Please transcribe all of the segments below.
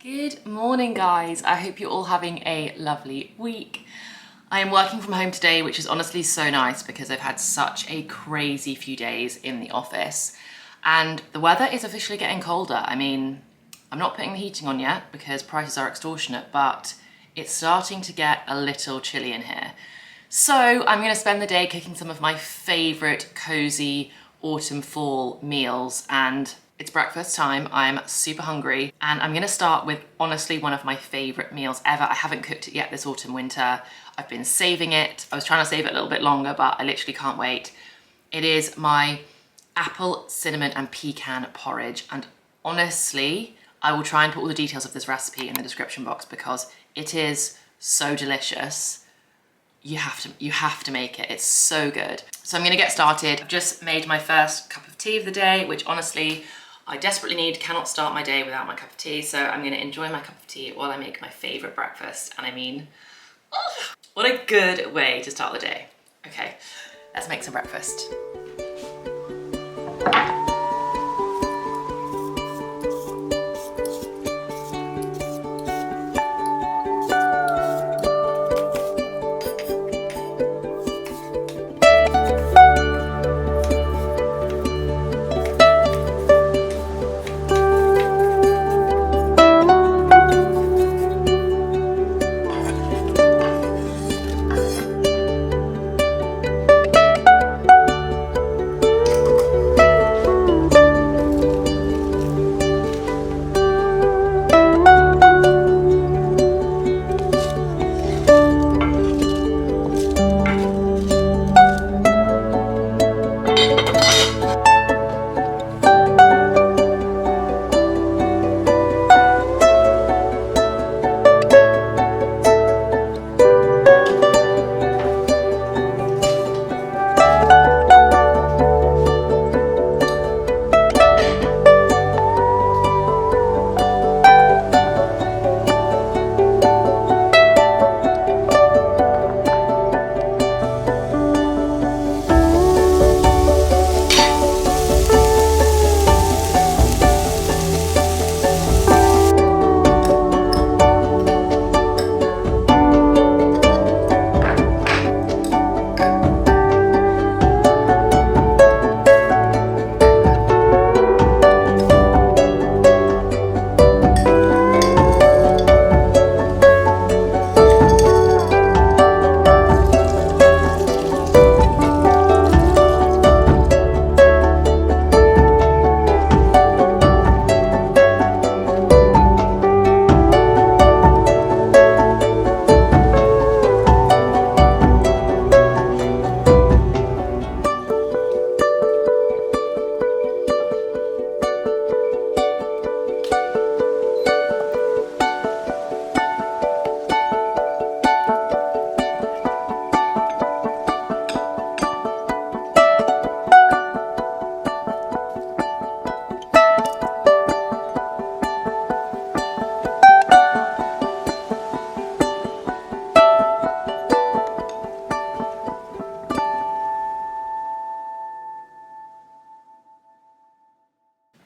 Good morning, guys. I hope you're all having a lovely week. I am working from home today, which is honestly so nice because I've had such a crazy few days in the office and the weather is officially getting colder. I mean, I'm not putting the heating on yet because prices are extortionate, but it's starting to get a little chilly in here. So I'm going to spend the day cooking some of my favorite cozy autumn fall meals, and it's breakfast time. I'm super hungry and I'm going to start with honestly one of my favorite meals ever. I haven't cooked it yet this autumn winter. I've been saving it. I was trying to save it a little bit longer, but I literally can't wait. It is my apple, cinnamon and pecan porridge, and honestly I will try and put all the details of this recipe in the description box because it is so delicious. You have to make it. It's so good. So I'm gonna get started. I've just made my first cup of tea of the day, which honestly I desperately need. Cannot start my day without my cup of tea. So I'm gonna enjoy my cup of tea while I make my favorite breakfast. And I mean, oh, what a good way to start the day. Okay, let's make some breakfast.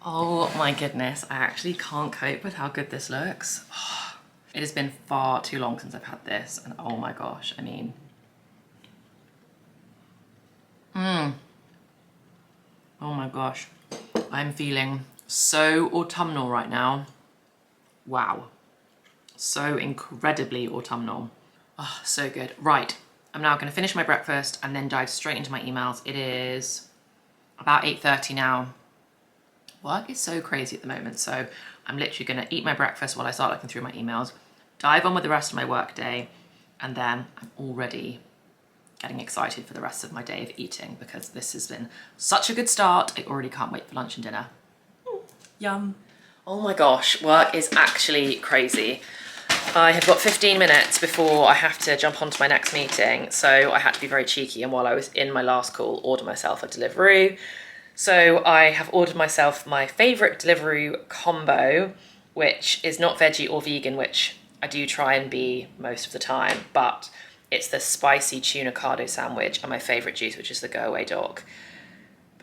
Oh my goodness, I actually can't cope with how good this looks. It has been far too long since I've had this, and oh my gosh, I mean, oh my gosh, I'm feeling so autumnal right now. Wow, so incredibly autumnal. Oh, so good. Right, I'm now gonna finish my breakfast and then dive straight into my emails. It is about 8:30 now. Work is so crazy at the moment, so I'm literally gonna eat my breakfast while I start looking through my emails, dive on with the rest of my work day, and then I'm already getting excited for the rest of my day of eating because this has been such a good start. I already can't wait for lunch and dinner. Yum. Oh my gosh, work is actually crazy. I have got 15 minutes before I have to jump onto my next meeting, so I had to be very cheeky, and while I was in my last call, order myself a Deliveroo. So I have ordered myself my favorite Deliveroo combo, which is not veggie or vegan, which I do try and be most of the time, but it's the spicy tuna cardo sandwich and my favorite juice, which is the Go Away Dog.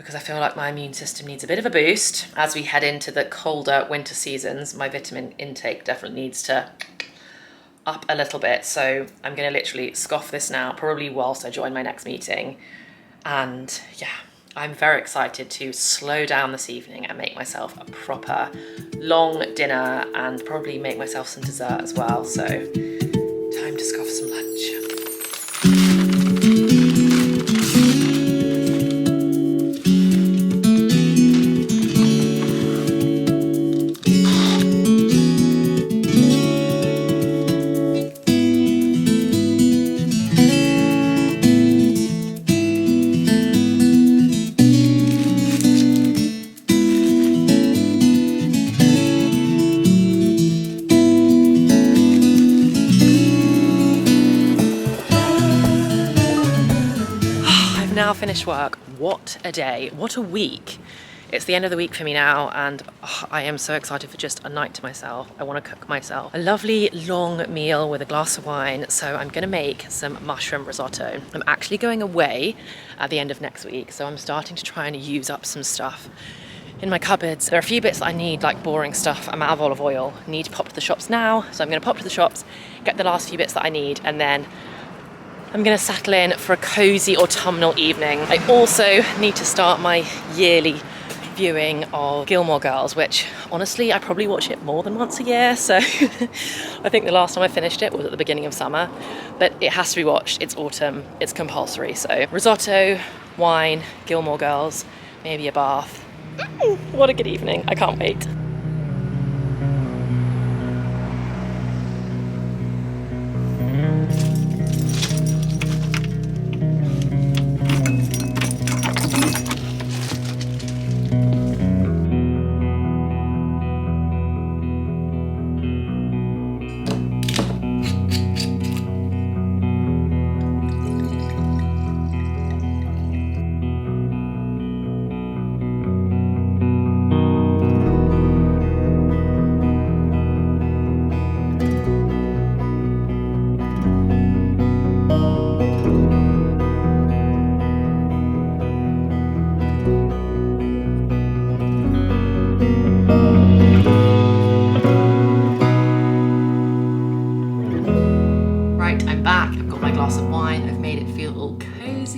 because I feel like my immune system needs a bit of a boost. As we head into the colder winter seasons, my vitamin intake definitely needs to up a little bit. So I'm gonna literally scoff this now, probably whilst I join my next meeting. And yeah, I'm very excited to slow down this evening and make myself a proper long dinner and probably make myself some dessert as well. So time to scoff some lunch. Now finished work. What a day, what a week. It's the end of the week for me now, and I am so excited for just a night to myself. I want to cook myself a lovely long meal with a glass of wine. So I'm going to make some mushroom risotto. I'm actually going away at the end of next week, so I'm starting to try and use up some stuff in my cupboards. There are a few bits that I need, like boring stuff. I'm out of olive oil, need to pop to the shops now, so I'm going to pop to the shops, get the last few bits that I need, and then I'm gonna settle in for a cozy autumnal evening. I also need to start my yearly viewing of Gilmore Girls, which honestly, I probably watch it more than once a year. So I think the last time I finished it was at the beginning of summer, but it has to be watched. It's autumn, it's compulsory. So risotto, wine, Gilmore Girls, maybe a bath. What a good evening, I can't wait.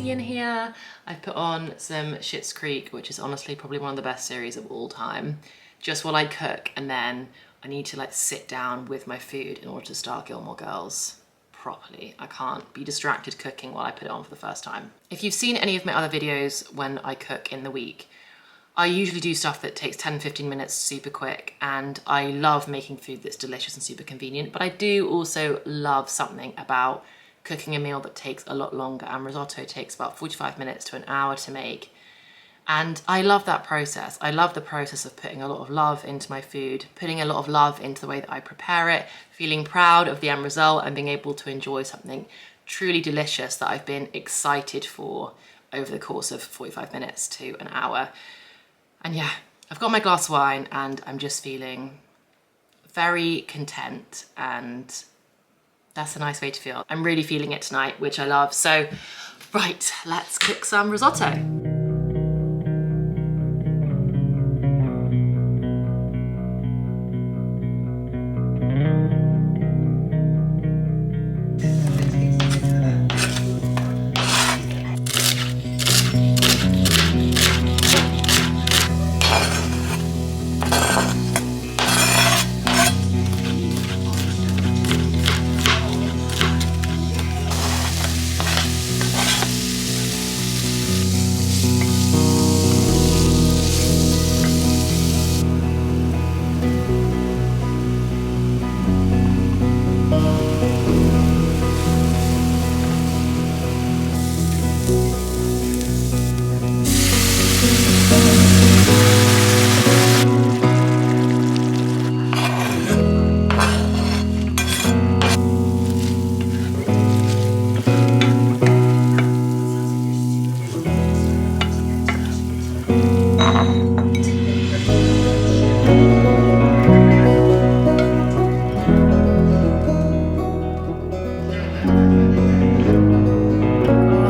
In here, I've put on some Schitt's Creek, which is honestly probably one of the best series of all time, just while I cook, and then I need to like sit down with my food in order to start Gilmore Girls properly. I can't be distracted cooking while I put it on for the first time. If you've seen any of my other videos when I cook in the week, I usually do stuff that takes 10-15 minutes super quick, and I love making food that's delicious and super convenient, but I do also love something about cooking a meal that takes a lot longer, and risotto takes about 45 minutes to an hour to make. And I love that process. I love the process of putting a lot of love into my food, putting a lot of love into the way that I prepare it, feeling proud of the end result, and being able to enjoy something truly delicious that I've been excited for over the course of 45 minutes to an hour. And yeah, I've got my glass of wine and I'm just feeling very content, and that's a nice way to feel. I'm really feeling it tonight, which I love. So, right, let's cook some risotto.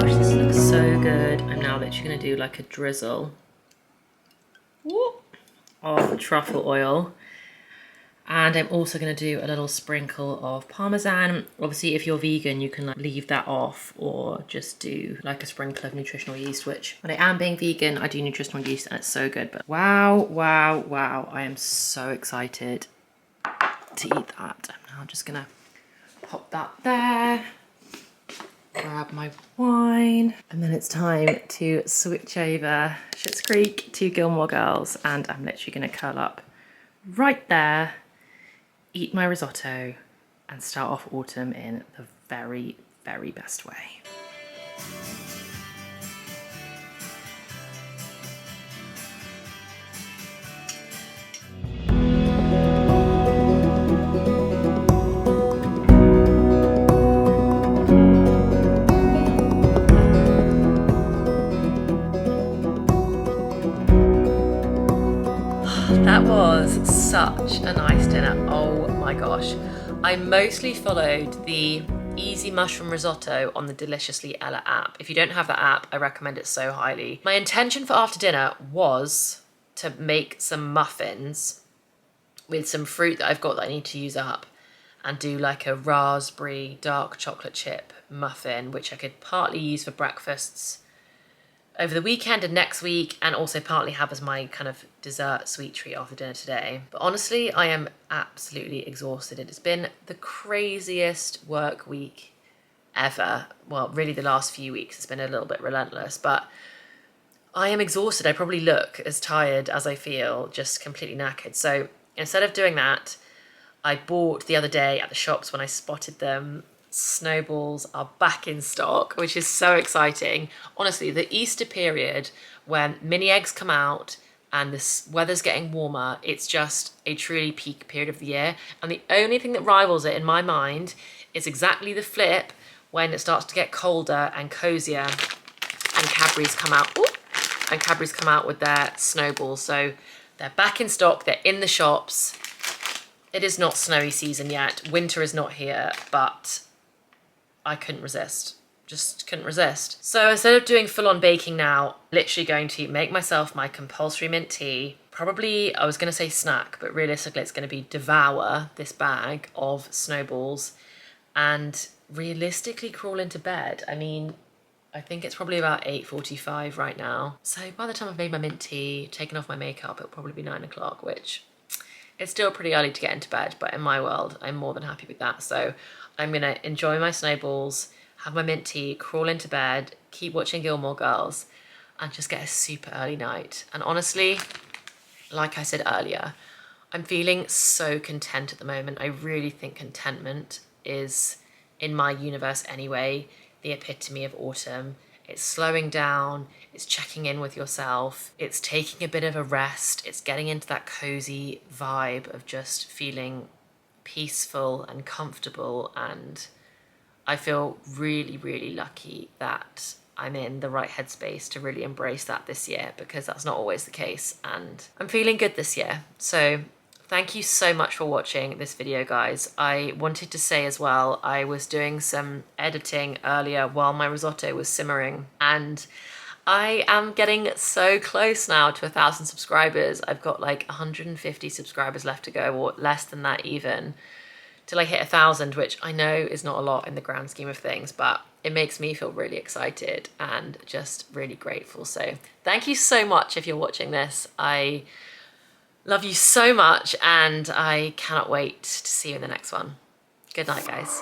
Gosh, this looks so good. I'm now literally gonna do like a drizzle of truffle oil. And I'm also going to do a little sprinkle of Parmesan. Obviously, if you're vegan, you can leave that off or just do like a sprinkle of nutritional yeast, which when I am being vegan, I do nutritional yeast and it's so good. But wow, wow, wow. I am so excited to eat that. I'm now just going to pop that there. Grab my wine. And then it's time to switch over Schitt's Creek to Gilmore Girls. And I'm literally going to curl up right there, eat my risotto, and start off autumn in the very, very best way. That was such a nice dinner. Oh my gosh. I mostly followed the easy mushroom risotto on the Deliciously Ella app. If you don't have that app, I recommend it so highly. My intention for after dinner was to make some muffins with some fruit that I've got that I need to use up and do like a raspberry dark chocolate chip muffin, which I could partly use for breakfasts over the weekend and next week, and also partly have as my kind of dessert sweet treat after dinner today. But honestly, I am absolutely exhausted. It has been the craziest work week ever. Well, really the last few weeks it's been a little bit relentless, but I am exhausted. I probably look as tired as I feel, just completely knackered. So instead of doing that, I bought the other day at the shops when I spotted them, snowballs are back in stock, which is so exciting. Honestly, the Easter period when mini eggs come out and the weather's getting warmer, it's just a truly peak period of the year. And the only thing that rivals it in my mind is exactly the flip when it starts to get colder and cozier and Cadbury's come out. Ooh, and Cadbury's come out with their snowballs. So they're back in stock, they're in the shops. It is not snowy season yet. Winter is not here, but I couldn't resist. Just couldn't resist. So instead of doing full-on baking now, literally going to make myself my compulsory mint tea. Probably, I was going to say snack, but realistically it's going to be devour this bag of snowballs and realistically crawl into bed. I mean, I think it's probably about 8:45 right now. So by the time I've made my mint tea, taken off my makeup, it'll probably be 9 o'clock, which it's still pretty early to get into bed, but in my world, I'm more than happy with that. So I'm gonna enjoy my snowballs, have my mint tea, crawl into bed, keep watching Gilmore Girls, and just get a super early night. And honestly, like I said earlier, I'm feeling so content at the moment. I really think contentment is, in my universe anyway, the epitome of autumn. It's slowing down, it's checking in with yourself, it's taking a bit of a rest, it's getting into that cozy vibe of just feeling peaceful and comfortable. And I feel really, really lucky that I'm in the right headspace to really embrace that this year, because that's not always the case, and I'm feeling good this year. So thank you so much for watching this video, guys. I wanted to say as well, I was doing some editing earlier while my risotto was simmering, and I am getting so close now to 1,000 subscribers. I've got like 150 subscribers left to go, or less than that even, till I hit 1,000, which I know is not a lot in the grand scheme of things, but it makes me feel really excited and just really grateful. So thank you so much if you're watching this. I love you so much, and I cannot wait to see you in the next one. Good night, guys.